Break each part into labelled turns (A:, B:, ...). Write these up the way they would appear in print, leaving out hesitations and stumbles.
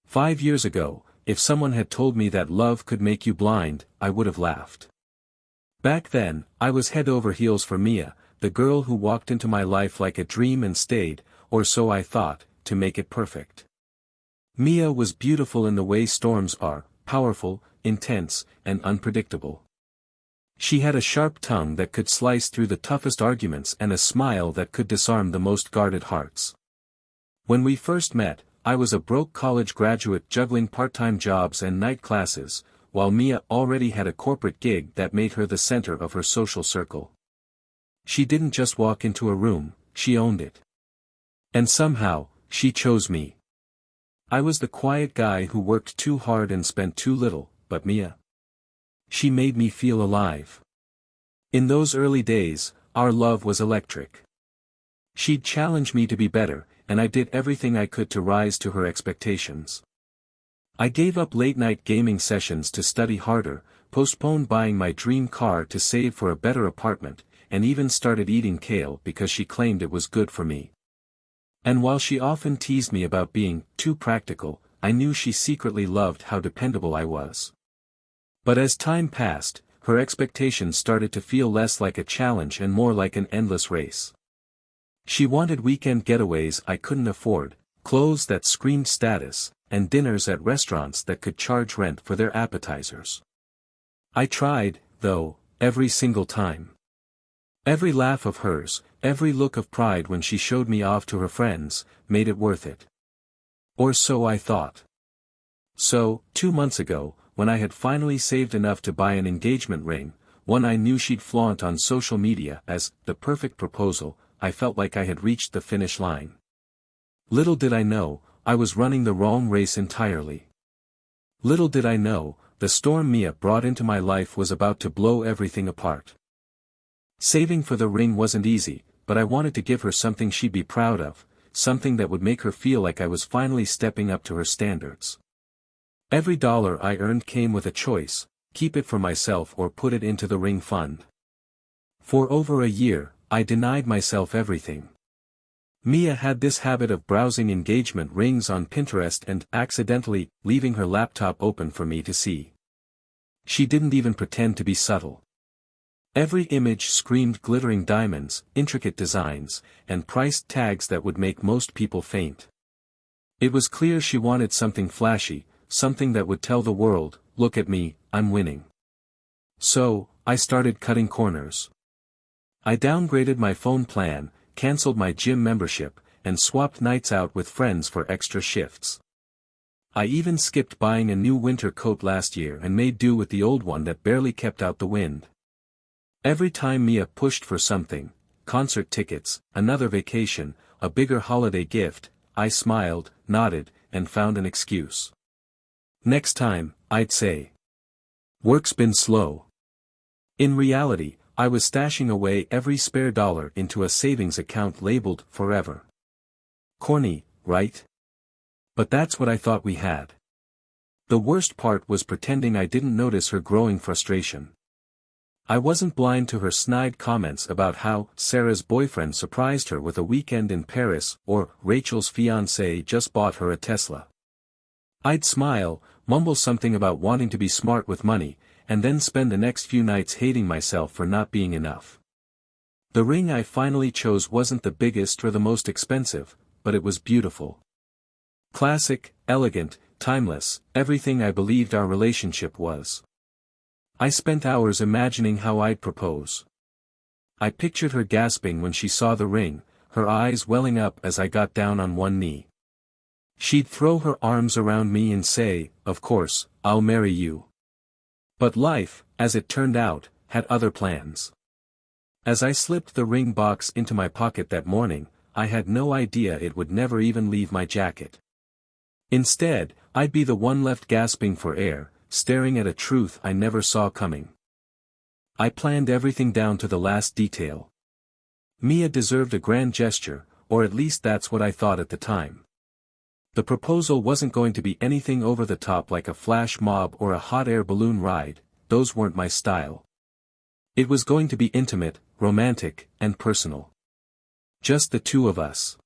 A: 5 years ago, if someone had told me that love could make you blind, I would have laughed. Back then, I was head over heels for Mia, the girl who walked into my life like a dream and stayed, or so I thought, to make it perfect. Mia was beautiful in the way storms are, powerful, intense, and unpredictable. She had a sharp tongue that could slice through the toughest arguments and a smile that could disarm the most guarded hearts. When we first met, I was a broke college graduate juggling part-time jobs and night classes, while Mia already had a corporate gig that made her the center of her social circle. She didn't just walk into a room, she owned it. And somehow, she chose me. I was the quiet guy who worked too hard and spent too little, but Mia. She made me feel alive. In those early days, our love was electric. She'd challenge me to be better, and I did everything I could to rise to her expectations. I gave up late-night gaming sessions to study harder, postponed buying my dream car to save for a better apartment, and even started eating kale because she claimed it was good for me. And while she often teased me about being too practical, I knew she secretly loved how dependable I was. But as time passed, her expectations started to feel less like a challenge and more like an endless race. She wanted weekend getaways I couldn't afford, clothes that screamed status, and dinners at restaurants that could charge rent for their appetizers. I tried, though, every single time. Every laugh of hers, every look of pride when she showed me off to her friends, made it worth it. Or so I thought. So, 2 months ago, when I had finally saved enough to buy an engagement ring, one I knew she'd flaunt on social media as the perfect proposal, I felt like I had reached the finish line. Little did I know, I was running the wrong race entirely. Little did I know, the storm Mia brought into my life was about to blow everything apart. Saving for the ring wasn't easy, but I wanted to give her something she'd be proud of, something that would make her feel like I was finally stepping up to her standards. Every dollar I earned came with a choice: keep it for myself or put it into the ring fund. For over a year, I denied myself everything. Mia had this habit of browsing engagement rings on Pinterest and accidentally leaving her laptop open for me to see. She didn't even pretend to be subtle. Every image screamed glittering diamonds, intricate designs, and price tags that would make most people faint. It was clear she wanted something flashy, something that would tell the world, look at me, I'm winning. So, I started cutting corners. I downgraded my phone plan, canceled my gym membership, and swapped nights out with friends for extra shifts. I even skipped buying a new winter coat last year and made do with the old one that barely kept out the wind. Every time Mia pushed for something, concert tickets, another vacation, a bigger holiday gift, I smiled, nodded, and found an excuse. Next time, I'd say, work's been slow. In reality, I was stashing away every spare dollar into a savings account labeled forever. Corny, right? But that's what I thought we had. The worst part was pretending I didn't notice her growing frustration. I wasn't blind to her snide comments about how Sarah's boyfriend surprised her with a weekend in Paris or Rachel's fiancé just bought her a Tesla. I'd smile, mumble something about wanting to be smart with money, and then spend the next few nights hating myself for not being enough. The ring I finally chose wasn't the biggest or the most expensive, but it was beautiful. Classic, elegant, timeless, everything I believed our relationship was. I spent hours imagining how I'd propose. I pictured her gasping when she saw the ring, her eyes welling up as I got down on one knee. She'd throw her arms around me and say, "Of course, I'll marry you." But life, as it turned out, had other plans. As I slipped the ring box into my pocket that morning, I had no idea it would never even leave my jacket. Instead, I'd be the one left gasping for air, staring at a truth I never saw coming. I planned everything down to the last detail. Mia deserved a grand gesture, or at least that's what I thought at the time. The proposal wasn't going to be anything over the top like a flash mob or a hot air balloon ride, those weren't my style. It was going to be intimate, romantic, and personal. Just the two of us.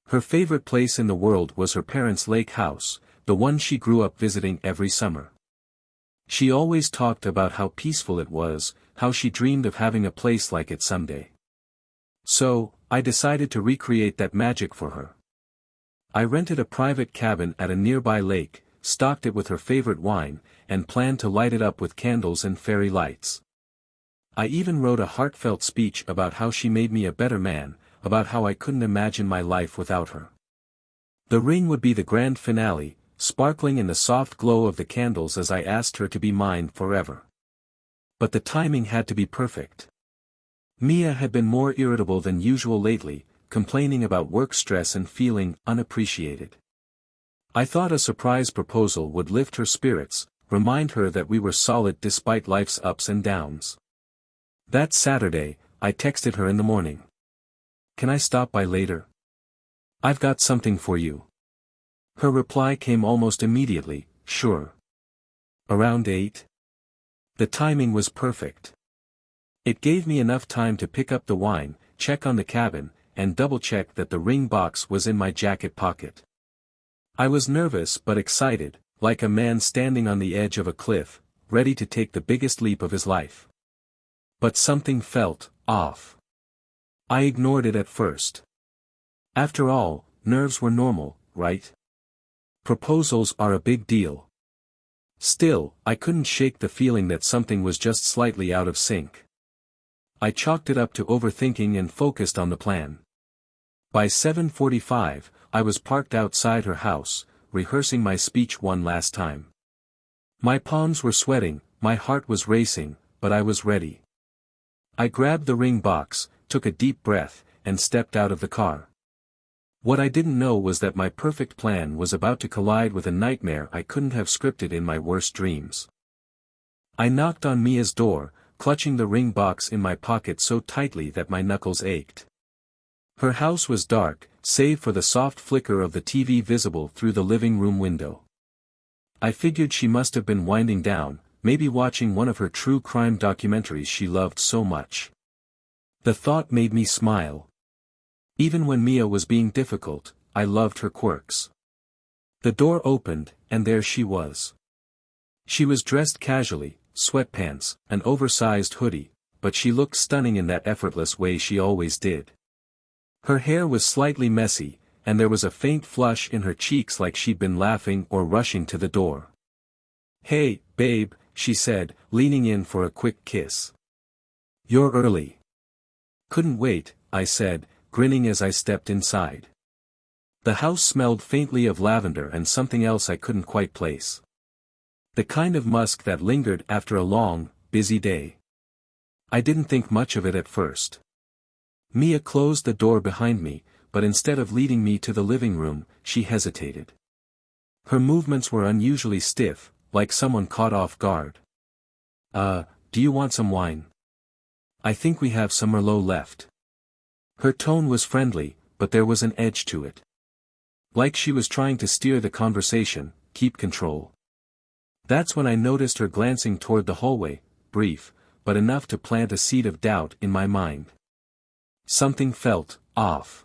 A: Her favorite place in the world was her parents' lake house, the one she grew up visiting every summer. She always talked about how peaceful it was, how she dreamed of having a place like it someday. So, I decided to recreate that magic for her. I rented a private cabin at a nearby lake, stocked it with her favorite wine, and planned to light it up with candles and fairy lights. I even wrote a heartfelt speech about how she made me a better man, about how I couldn't imagine my life without her. The ring would be the grand finale, sparkling in the soft glow of the candles as I asked her to be mine forever. But the timing had to be perfect. Mia had been more irritable than usual lately, complaining about work stress and feeling unappreciated. I thought a surprise proposal would lift her spirits, remind her that we were solid despite life's ups and downs. That Saturday, I texted her in the morning. "Can I stop by later? I've got something for you." Her reply came almost immediately, "Sure." Around 8? The timing was perfect. It gave me enough time to pick up the wine, check on the cabin, and double-check that the ring box was in my jacket pocket. I was nervous but excited, like a man standing on the edge of a cliff, ready to take the biggest leap of his life. But something felt off. I ignored it at first. After all, nerves were normal, right? Proposals are a big deal. Still, I couldn't shake the feeling that something was just slightly out of sync. I chalked it up to overthinking and focused on the plan. By 7:45, I was parked outside her house, rehearsing my speech one last time. My palms were sweating, my heart was racing, but I was ready. I grabbed the ring box, took a deep breath, and stepped out of the car. What I didn't know was that my perfect plan was about to collide with a nightmare I couldn't have scripted in my worst dreams. I knocked on Mia's door, clutching the ring box in my pocket so tightly that my knuckles ached. Her house was dark, save for the soft flicker of the TV visible through the living room window. I figured she must have been winding down, maybe watching one of her true crime documentaries she loved so much. The thought made me smile. Even when Mia was being difficult, I loved her quirks. The door opened, and there she was. She was dressed casually, sweatpants, an oversized hoodie, but she looked stunning in that effortless way she always did. Her hair was slightly messy, and there was a faint flush in her cheeks like she'd been laughing or rushing to the door. "Hey, babe," she said, leaning in for a quick kiss. "You're early." "Couldn't wait," I said, grinning as I stepped inside. The house smelled faintly of lavender and something else I couldn't quite place. The kind of musk that lingered after a long, busy day. I didn't think much of it at first. Mia closed the door behind me, but instead of leading me to the living room, she hesitated. Her movements were unusually stiff, like someone caught off guard. Do you want some wine? I think we have some Merlot left." Her tone was friendly, but there was an edge to it. Like she was trying to steer the conversation, keep control. That's when I noticed her glancing toward the hallway, brief, but enough to plant a seed of doubt in my mind. Something felt off.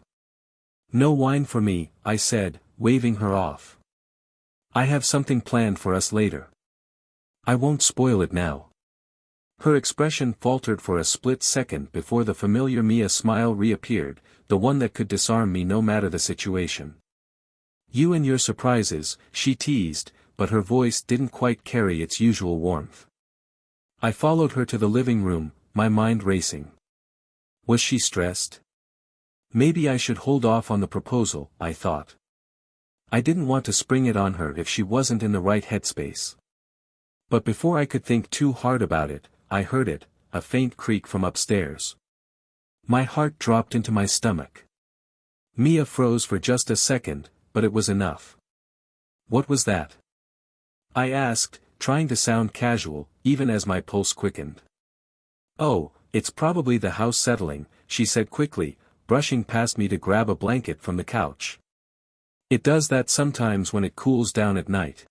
A: "No wine for me," I said, waving her off. "I have something planned for us later. I won't spoil it now." Her expression faltered for a split second before the familiar Mia smile reappeared, the one that could disarm me no matter the situation. "You and your surprises," she teased, but her voice didn't quite carry its usual warmth. I followed her to the living room, my mind racing. Was she stressed? Maybe I should hold off on the proposal, I thought. I didn't want to spring it on her if she wasn't in the right headspace. But before I could think too hard about it, I heard it, a faint creak from upstairs. My heart dropped into my stomach. Mia froze for just a second, but it was enough. "What was that?" I asked, trying to sound casual, even as my pulse quickened. "Oh, it's probably the house settling," she said quickly, brushing past me to grab a blanket from the couch. "It does that sometimes when it cools down at night."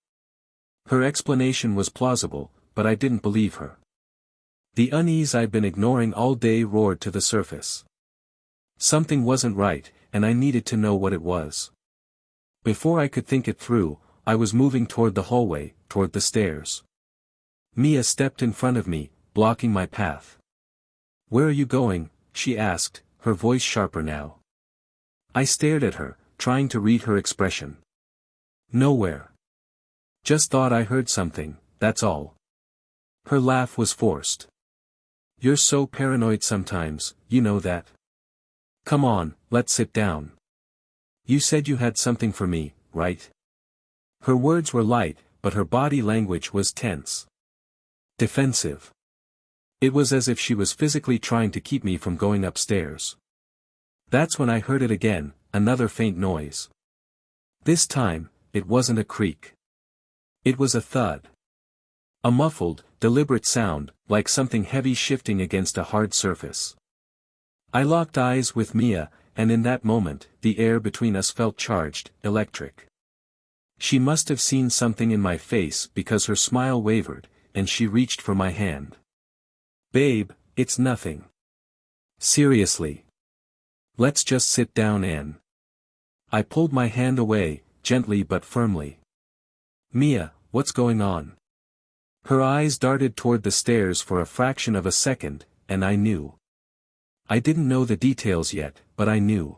A: Her explanation was plausible, but I didn't believe her. The unease I'd been ignoring all day roared to the surface. Something wasn't right, and I needed to know what it was. Before I could think it through, I was moving toward the hallway, toward the stairs. Mia stepped in front of me, blocking my path. "Where are you going?" she asked, her voice sharper now. I stared at her, trying to read her expression. "Nowhere. Just thought I heard something, that's all." Her laugh was forced. "You're so paranoid sometimes, you know that. Come on, let's sit down. You said you had something for me, right?" Her words were light, but her body language was tense. Defensive. It was as if she was physically trying to keep me from going upstairs. That's when I heard it again, another faint noise. This time, it wasn't a creak. It was a thud. A muffled, deliberate sound, like something heavy shifting against a hard surface. I locked eyes with Mia, and in that moment, the air between us felt charged, electric. She must have seen something in my face because her smile wavered, and she reached for my hand. "Babe, it's nothing. Seriously. Let's just sit down and..." I pulled my hand away, gently but firmly. "Mia, what's going on?" Her eyes darted toward the stairs for a fraction of a second, and I knew. I didn't know the details yet, but I knew.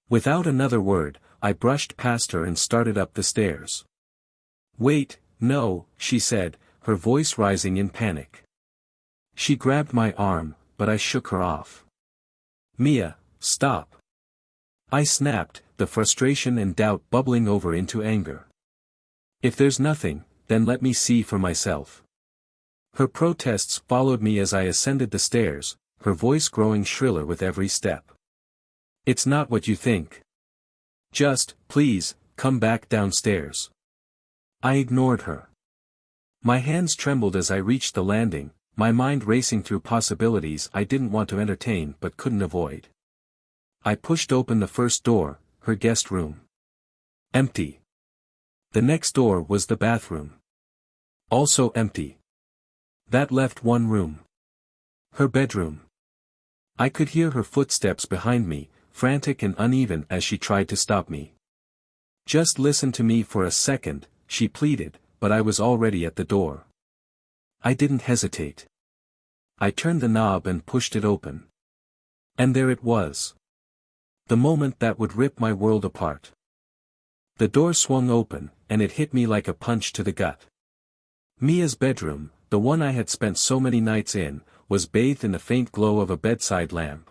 A: Without another word, I brushed past her and started up the stairs. "Wait, no," she said, her voice rising in panic. She grabbed my arm, but I shook her off. "Mia, stop." I snapped, the frustration and doubt bubbling over into anger. "If there's nothing, then let me see for myself." Her protests followed me as I ascended the stairs, her voice growing shriller with every step. "It's not what you think. Just, please, come back downstairs." I ignored her. My hands trembled as I reached the landing, my mind racing through possibilities I didn't want to entertain but couldn't avoid. I pushed open the first door, her guest room. Empty. The next door was the bathroom. Also empty. That left one room. Her bedroom. I could hear her footsteps behind me, frantic and uneven as she tried to stop me. "Just listen to me for a second," she pleaded, but I was already at the door. I didn't hesitate. I turned the knob and pushed it open. And there it was. The moment that would rip my world apart. The door swung open, and it hit me like a punch to the gut. Mia's bedroom, the one I had spent so many nights in, was bathed in the faint glow of a bedside lamp.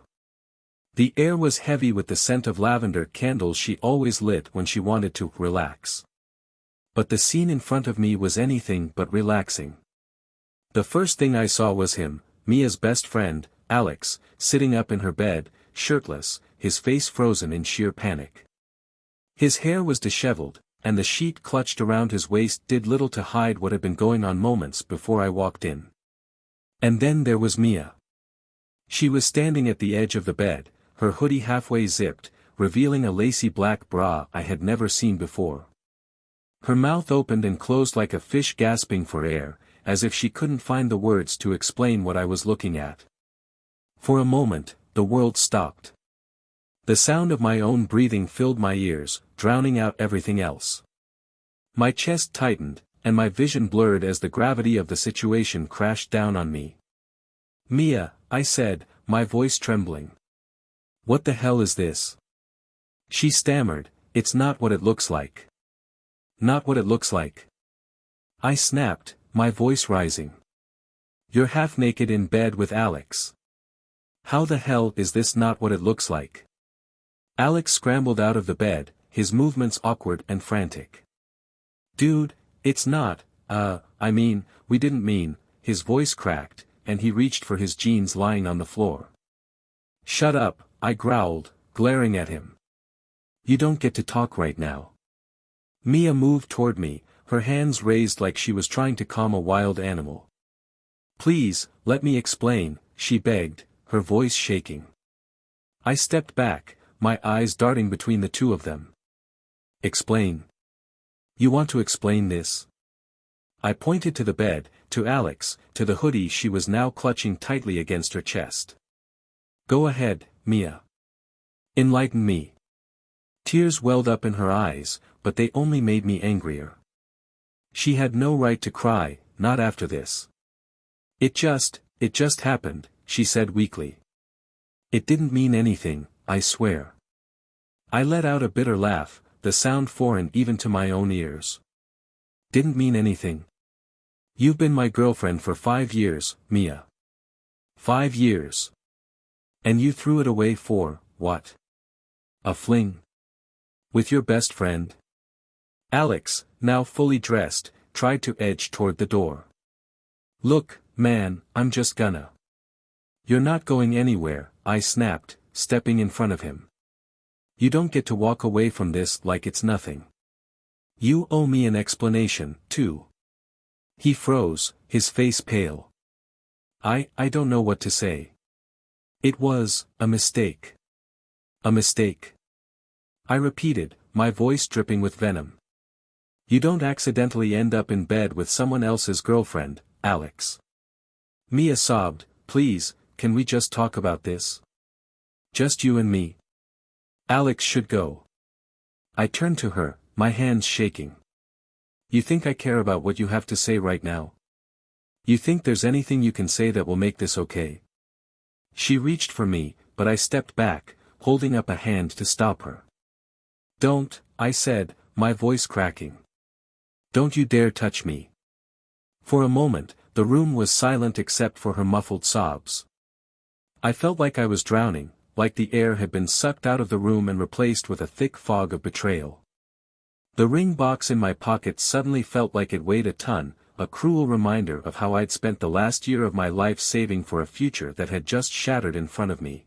A: The air was heavy with the scent of lavender candles she always lit when she wanted to relax. But the scene in front of me was anything but relaxing. The first thing I saw was him, Mia's best friend, Alex, sitting up in her bed, shirtless, his face frozen in sheer panic. His hair was disheveled, and the sheet clutched around his waist did little to hide what had been going on moments before I walked in. And then there was Mia. She was standing at the edge of the bed, her hoodie halfway zipped, revealing a lacy black bra I had never seen before. Her mouth opened and closed like a fish gasping for air, as if she couldn't find the words to explain what I was looking at. For a moment, the world stopped. The sound of my own breathing filled my ears, drowning out everything else. My chest tightened, and my vision blurred as the gravity of the situation crashed down on me. "Mia," I said, my voice trembling. "What the hell is this?" She stammered, "It's not what it looks like." "Not what it looks like?" I snapped, my voice rising. "You're half naked in bed with Alex. How the hell is this not what it looks like?" Alex scrambled out of the bed, his movements awkward and frantic. "Dude, it's not, we didn't mean," his voice cracked, and he reached for his jeans lying on the floor. "Shut up," I growled, glaring at him. "You don't get to talk right now." Mia moved toward me, her hands raised like she was trying to calm a wild animal. "Please, let me explain," she begged, her voice shaking. I stepped back, my eyes darting between the two of them. "Explain? You want to explain this?" I pointed to the bed, to Alex, to the hoodie she was now clutching tightly against her chest. "Go ahead, Mia. Enlighten me." Tears welled up in her eyes, but they only made me angrier. She had no right to cry, not after this. It just happened, she said weakly. It didn't mean anything, I swear. I let out a bitter laugh, the sound foreign even to my own ears. Didn't mean anything? You've been my girlfriend for 5 years, Mia. 5 years. And you threw it away for, what? A fling? With your best friend? Alex, now fully dressed, tried to edge toward the door. Look, man, I'm just gonna. You're not going anywhere, I snapped, stepping in front of him. You don't get to walk away from this like it's nothing. You owe me an explanation, too. He froze, his face pale. I don't know what to say. It was a mistake. A mistake. I repeated, my voice dripping with venom. You don't accidentally end up in bed with someone else's girlfriend, Alex. Mia sobbed, please, can we just talk about this? Just you and me. Alex should go. I turned to her, my hands shaking. You think I care about what you have to say right now? You think there's anything you can say that will make this okay? She reached for me, but I stepped back, holding up a hand to stop her. Don't, I said, my voice cracking. Don't you dare touch me. For a moment, the room was silent except for her muffled sobs. I felt like I was drowning, like the air had been sucked out of the room and replaced with a thick fog of betrayal. The ring box in my pocket suddenly felt like it weighed a ton, a cruel reminder of how I'd spent the last year of my life saving for a future that had just shattered in front of me.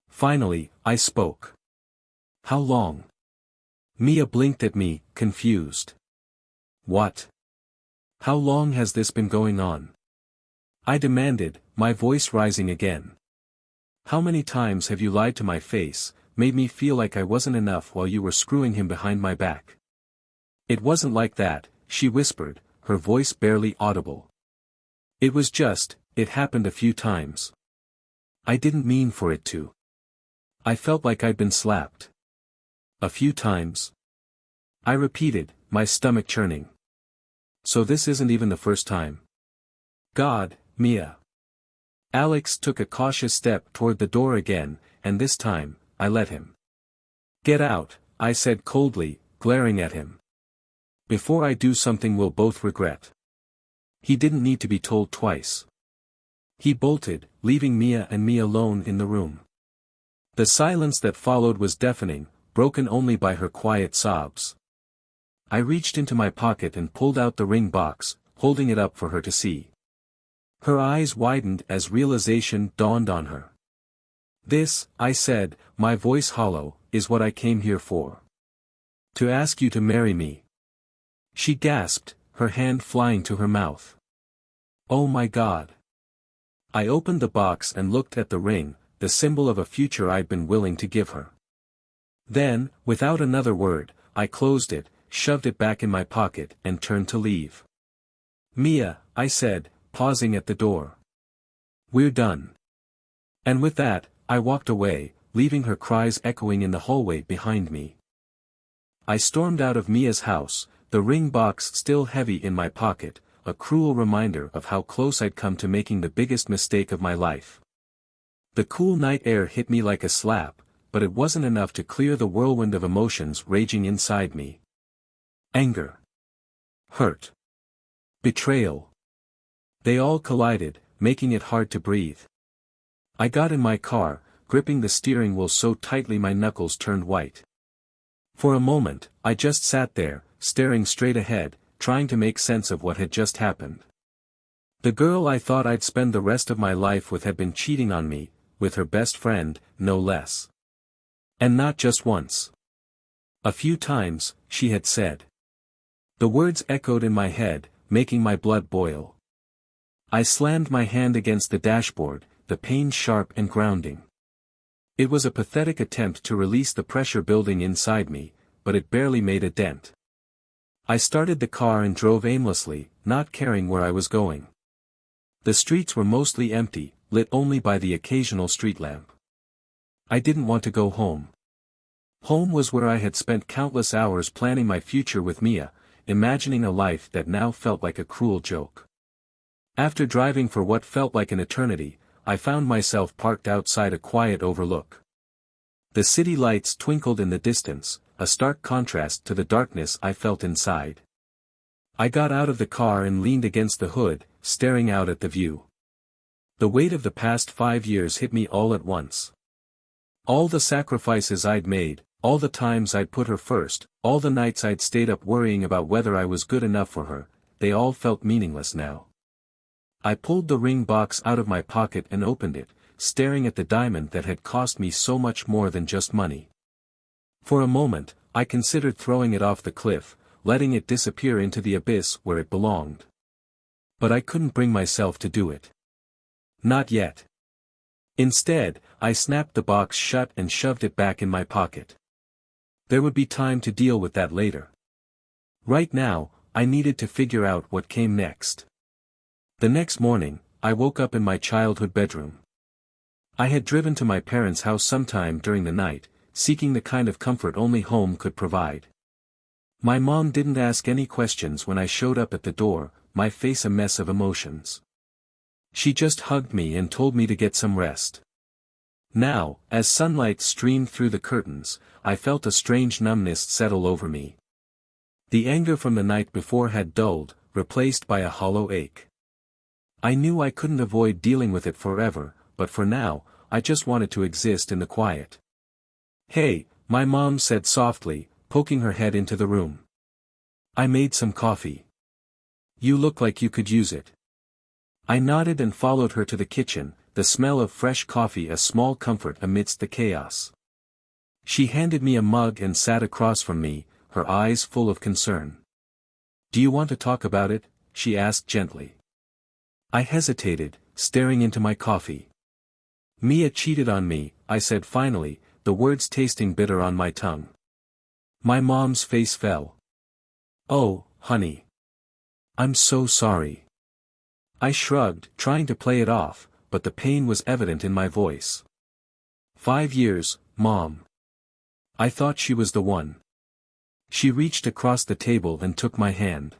A: Finally, I spoke. How long? Mia blinked at me, confused. What? How long has this been going on? I demanded, my voice rising again. How many times have you lied to my face, made me feel like I wasn't enough while you were screwing him behind my back? It wasn't like that, she whispered, her voice barely audible. It was just, it happened a few times. I didn't mean for it to. I felt like I'd been slapped. A few times? I repeated, my stomach churning. So this isn't even the first time. God, Mia. Alex took a cautious step toward the door again, and this time, I let him. Get out, I said coldly, glaring at him. Before I do something we'll both regret. He didn't need to be told twice. He bolted, leaving Mia and me alone in the room. The silence that followed was deafening, broken only by her quiet sobs. I reached into my pocket and pulled out the ring box, holding it up for her to see. Her eyes widened as realization dawned on her. This, I said, my voice hollow, is what I came here for. To ask you to marry me. She gasped, her hand flying to her mouth. Oh my God. I opened the box and looked at the ring, the symbol of a future I'd been willing to give her. Then, without another word, I closed it, shoved it back in my pocket and turned to leave. Mia, I said, pausing at the door. We're done. And with that, I walked away, leaving her cries echoing in the hallway behind me. I stormed out of Mia's house, the ring box still heavy in my pocket, a cruel reminder of how close I'd come to making the biggest mistake of my life. The cool night air hit me like a slap, but it wasn't enough to clear the whirlwind of emotions raging inside me. Anger. Hurt. Betrayal. They all collided, making it hard to breathe. I got in my car, gripping the steering wheel so tightly my knuckles turned white. For a moment, I just sat there, staring straight ahead, trying to make sense of what had just happened. The girl I thought I'd spend the rest of my life with had been cheating on me, with her best friend, no less. And not just once. A few times, she had said. The words echoed in my head, making my blood boil. I slammed my hand against the dashboard, the pain sharp and grounding. It was a pathetic attempt to release the pressure building inside me, but it barely made a dent. I started the car and drove aimlessly, not caring where I was going. The streets were mostly empty, lit only by the occasional street lamp. I didn't want to go home. Home was where I had spent countless hours planning my future with Mia, imagining a life that now felt like a cruel joke. After driving for what felt like an eternity, I found myself parked outside a quiet overlook. The city lights twinkled in the distance, a stark contrast to the darkness I felt inside. I got out of the car and leaned against the hood, staring out at the view. The weight of the past 5 years hit me all at once. All the sacrifices I'd made, all the times I'd put her first, all the nights I'd stayed up worrying about whether I was good enough for her, they all felt meaningless now. I pulled the ring box out of my pocket and opened it, staring at the diamond that had cost me so much more than just money. For a moment, I considered throwing it off the cliff, letting it disappear into the abyss where it belonged. But I couldn't bring myself to do it. Not yet. Instead, I snapped the box shut and shoved it back in my pocket. There would be time to deal with that later. Right now, I needed to figure out what came next. The next morning, I woke up in my childhood bedroom. I had driven to my parents' house sometime during the night, seeking the kind of comfort only home could provide. My mom didn't ask any questions when I showed up at the door, my face a mess of emotions. She just hugged me and told me to get some rest. Now, as sunlight streamed through the curtains, I felt a strange numbness settle over me. The anger from the night before had dulled, replaced by a hollow ache. I knew I couldn't avoid dealing with it forever, but for now, I just wanted to exist in the quiet. "Hey," my mom said softly, poking her head into the room. "I made some coffee. You look like you could use it." I nodded and followed her to the kitchen, the smell of fresh coffee a small comfort amidst the chaos. She handed me a mug and sat across from me, her eyes full of concern. "Do you want to talk about it?" she asked gently. I hesitated, staring into my coffee. "Mia cheated on me," I said finally, the words tasting bitter on my tongue. My mom's face fell. "Oh, honey. I'm so sorry." I shrugged, trying to play it off, but the pain was evident in my voice. 5 years, Mom. I thought she was the one. She reached across the table and took my hand.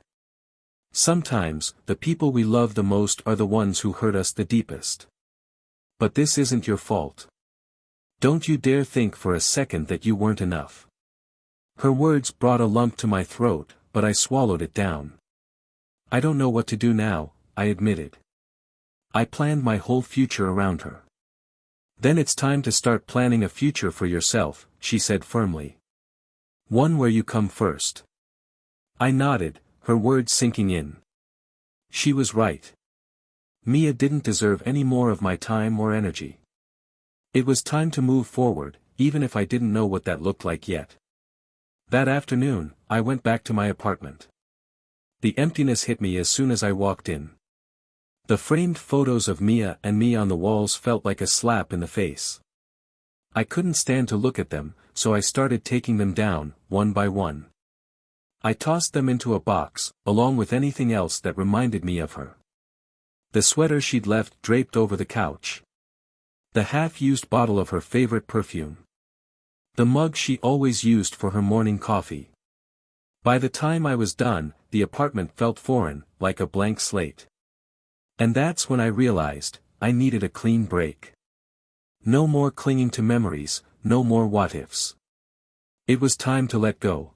A: "Sometimes, the people we love the most are the ones who hurt us the deepest. But this isn't your fault. Don't you dare think for a second that you weren't enough." Her words brought a lump to my throat, but I swallowed it down. "I don't know what to do now," I admitted. "I planned my whole future around her." "Then it's time to start planning a future for yourself," she said firmly. "One where you come first." I nodded, her words sinking in. She was right. Mia didn't deserve any more of my time or energy. It was time to move forward, even if I didn't know what that looked like yet. That afternoon, I went back to my apartment. The emptiness hit me as soon as I walked in. The framed photos of Mia and me on the walls felt like a slap in the face. I couldn't stand to look at them, so I started taking them down, one by one. I tossed them into a box, along with anything else that reminded me of her. The sweater she'd left draped over the couch. The half-used bottle of her favorite perfume. The mug she always used for her morning coffee. By the time I was done, the apartment felt foreign, like a blank slate. And that's when I realized, I needed a clean break. No more clinging to memories, no more what-ifs. It was time to let go.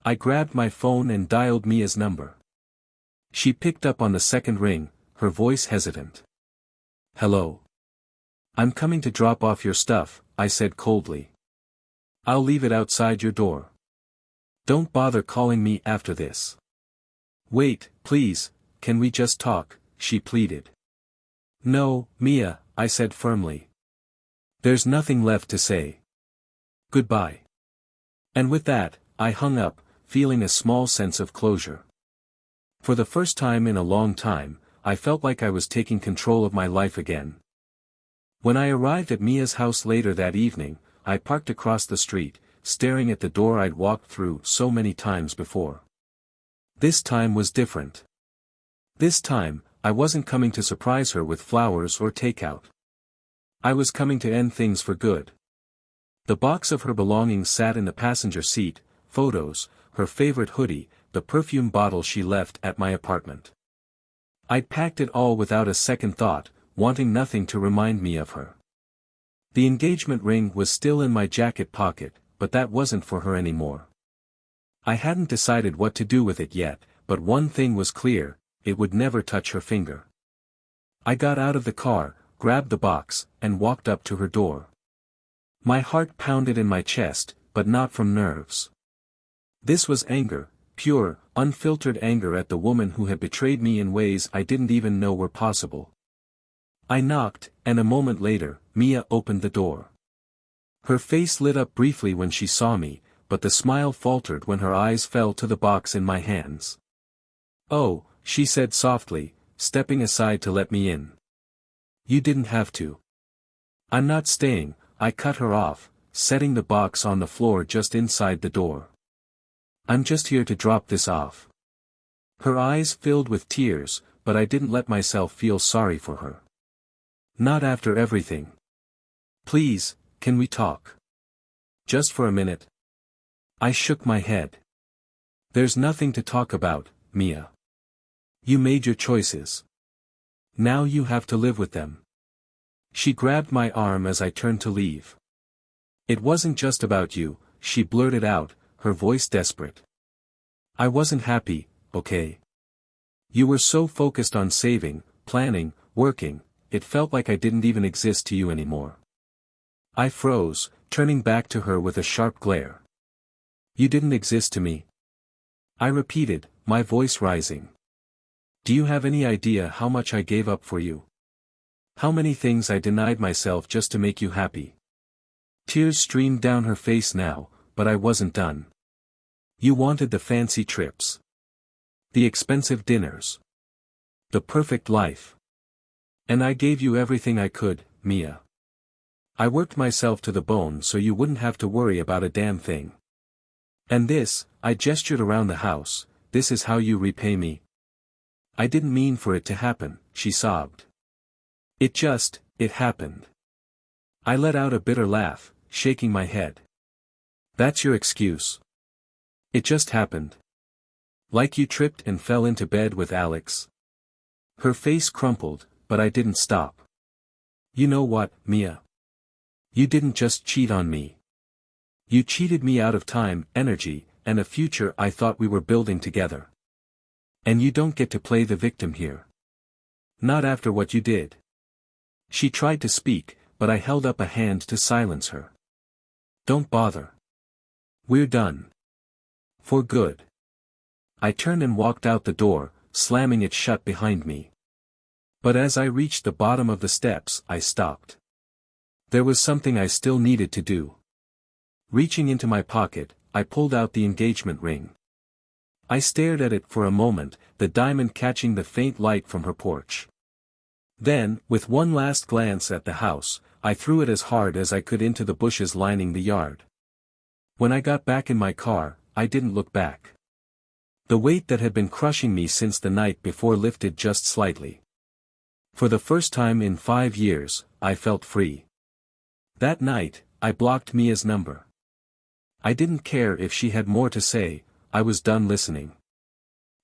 A: I grabbed my phone and dialed Mia's number. She picked up on the second ring, her voice hesitant. "Hello. I'm coming to drop off your stuff," I said coldly. "I'll leave it outside your door. Don't bother calling me after this." "Wait, please, can we just talk?" she pleaded. "No, Mia," I said firmly. "There's nothing left to say. Goodbye." And with that, I hung up, feeling a small sense of closure. For the first time in a long time, I felt like I was taking control of my life again. When I arrived at Mia's house later that evening, I parked across the street, staring at the door I'd walked through so many times before. This time was different. This time, I wasn't coming to surprise her with flowers or takeout. I was coming to end things for good. The box of her belongings sat in the passenger seat, photos, her favorite hoodie, the perfume bottle she left at my apartment. I'd packed it all without a second thought, wanting nothing to remind me of her. The engagement ring was still in my jacket pocket, but that wasn't for her anymore. I hadn't decided what to do with it yet, but one thing was clear, it would never touch her finger. I got out of the car, grabbed the box, and walked up to her door. My heart pounded in my chest, but not from nerves. This was anger, pure, unfiltered anger at the woman who had betrayed me in ways I didn't even know were possible. I knocked, and a moment later, Mia opened the door. Her face lit up briefly when she saw me, but the smile faltered when her eyes fell to the box in my hands. "Oh," she said softly, stepping aside to let me in. "You didn't have to." "I'm not staying," I cut her off, setting the box on the floor just inside the door. "I'm just here to drop this off." Her eyes filled with tears, but I didn't let myself feel sorry for her. "Not after everything. Please, can we talk? Just for a minute?" I shook my head. "There's nothing to talk about, Mia. You made your choices. Now you have to live with them." She grabbed my arm as I turned to leave. "It wasn't just about you," she blurted out, her voice desperate. "I wasn't happy, okay? You were so focused on saving, planning, working, it felt like I didn't even exist to you anymore." I froze, turning back to her with a sharp glare. "You didn't exist to me?" I repeated, my voice rising. "Do you have any idea how much I gave up for you? How many things I denied myself just to make you happy?" Tears streamed down her face now, but I wasn't done. "You wanted the fancy trips. The expensive dinners. The perfect life. And I gave you everything I could, Mia. I worked myself to the bone so you wouldn't have to worry about a damn thing. And this," I gestured around the house, "this is how you repay me." "I didn't mean for it to happen," she sobbed. It happened." I let out a bitter laugh, shaking my head. "That's your excuse. It just happened. Like you tripped and fell into bed with Alex." Her face crumpled, but I didn't stop. "You know what, Mia? You didn't just cheat on me. You cheated me out of time, energy, and a future I thought we were building together. And you don't get to play the victim here. Not after what you did." She tried to speak, but I held up a hand to silence her. "Don't bother. We're done. For good." I turned and walked out the door, slamming it shut behind me. But as I reached the bottom of the steps, I stopped. There was something I still needed to do. Reaching into my pocket, I pulled out the engagement ring. I stared at it for a moment, the diamond catching the faint light from her porch. Then, with one last glance at the house, I threw it as hard as I could into the bushes lining the yard. When I got back in my car, I didn't look back. The weight that had been crushing me since the night before lifted just slightly. For the first time in 5 years, I felt free. That night, I blocked Mia's number. I didn't care if she had more to say, I was done listening.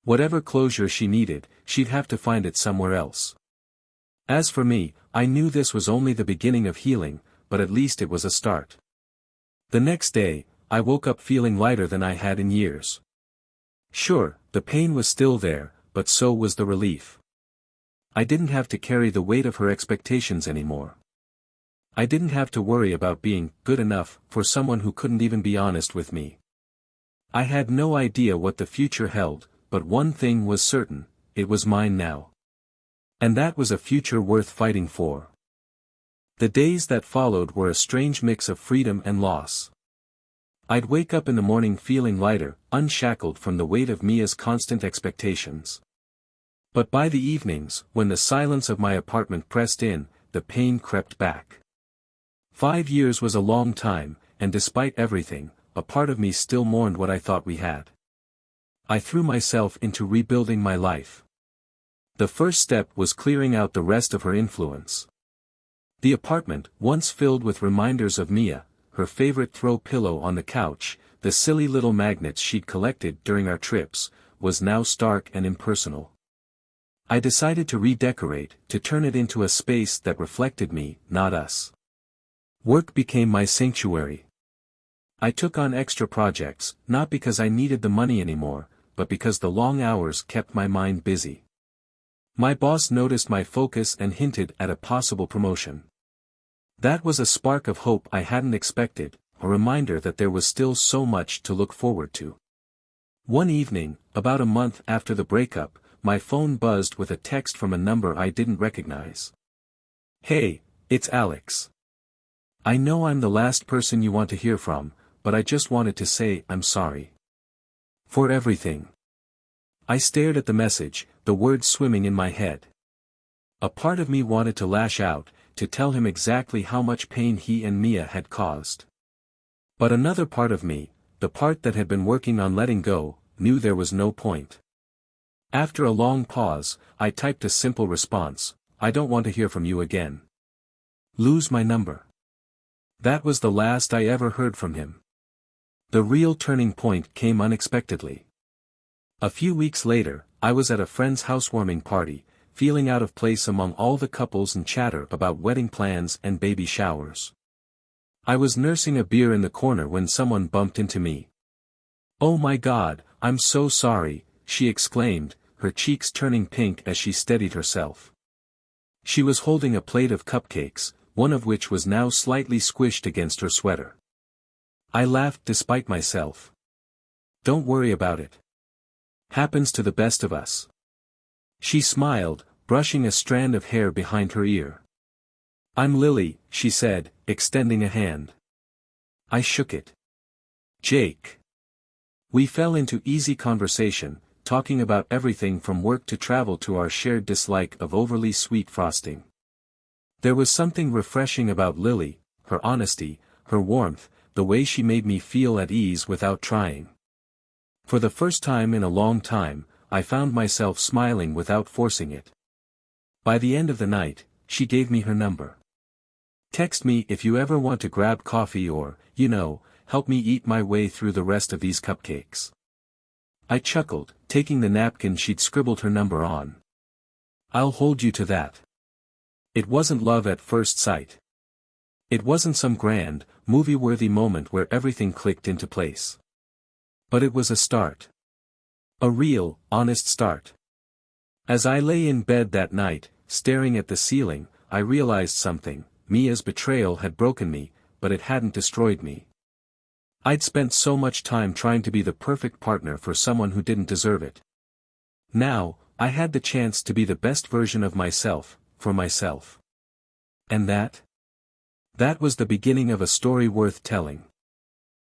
A: Whatever closure she needed, she'd have to find it somewhere else. As for me, I knew this was only the beginning of healing, but at least it was a start. The next day, I woke up feeling lighter than I had in years. Sure, the pain was still there, but so was the relief. I didn't have to carry the weight of her expectations anymore. I didn't have to worry about being good enough for someone who couldn't even be honest with me. I had no idea what the future held, but one thing was certain, it was mine now. And that was a future worth fighting for. The days that followed were a strange mix of freedom and loss. I'd wake up in the morning feeling lighter, unshackled from the weight of Mia's constant expectations. But by the evenings, when the silence of my apartment pressed in, the pain crept back. 5 years was a long time, and despite everything, a part of me still mourned what I thought we had. I threw myself into rebuilding my life. The first step was clearing out the rest of her influence. The apartment, once filled with reminders of Mia, her favorite throw pillow on the couch, the silly little magnets she'd collected during our trips, was now stark and impersonal. I decided to redecorate, to turn it into a space that reflected me, not us. Work became my sanctuary. I took on extra projects, not because I needed the money anymore, but because the long hours kept my mind busy. My boss noticed my focus and hinted at a possible promotion. That was a spark of hope I hadn't expected, a reminder that there was still so much to look forward to. One evening, about a month after the breakup, my phone buzzed with a text from a number I didn't recognize. "Hey, it's Alex. I know I'm the last person you want to hear from, but I just wanted to say I'm sorry. For everything." I stared at the message, the words swimming in my head. A part of me wanted to lash out, to tell him exactly how much pain he and Mia had caused. But another part of me, the part that had been working on letting go, knew there was no point. After a long pause, I typed a simple response: "I don't want to hear from you again. Lose my number." That was the last I ever heard from him. The real turning point came unexpectedly. A few weeks later, I was at a friend's housewarming party, feeling out of place among all the couples and chatter about wedding plans and baby showers. I was nursing a beer in the corner when someone bumped into me. "Oh my God, I'm so sorry," she exclaimed, her cheeks turning pink as she steadied herself. She was holding a plate of cupcakes, one of which was now slightly squished against her sweater. I laughed despite myself. "Don't worry about it. Happens to the best of us." She smiled, brushing a strand of hair behind her ear. "I'm Lily," she said, extending a hand. I shook it. "Jake." We fell into easy conversation, talking about everything from work to travel to our shared dislike of overly sweet frosting. There was something refreshing about Lily, her honesty, her warmth, the way she made me feel at ease without trying. For the first time in a long time, I found myself smiling without forcing it. By the end of the night, she gave me her number. "Text me if you ever want to grab coffee or, help me eat my way through the rest of these cupcakes." I chuckled, taking the napkin she'd scribbled her number on. "I'll hold you to that." It wasn't love at first sight. It wasn't some grand, movie-worthy moment where everything clicked into place. But it was a start. A real, honest start. As I lay in bed that night, staring at the ceiling, I realized something: Mia's betrayal had broken me, but it hadn't destroyed me. I'd spent so much time trying to be the perfect partner for someone who didn't deserve it. Now, I had the chance to be the best version of myself, for myself. And that was the beginning of a story worth telling.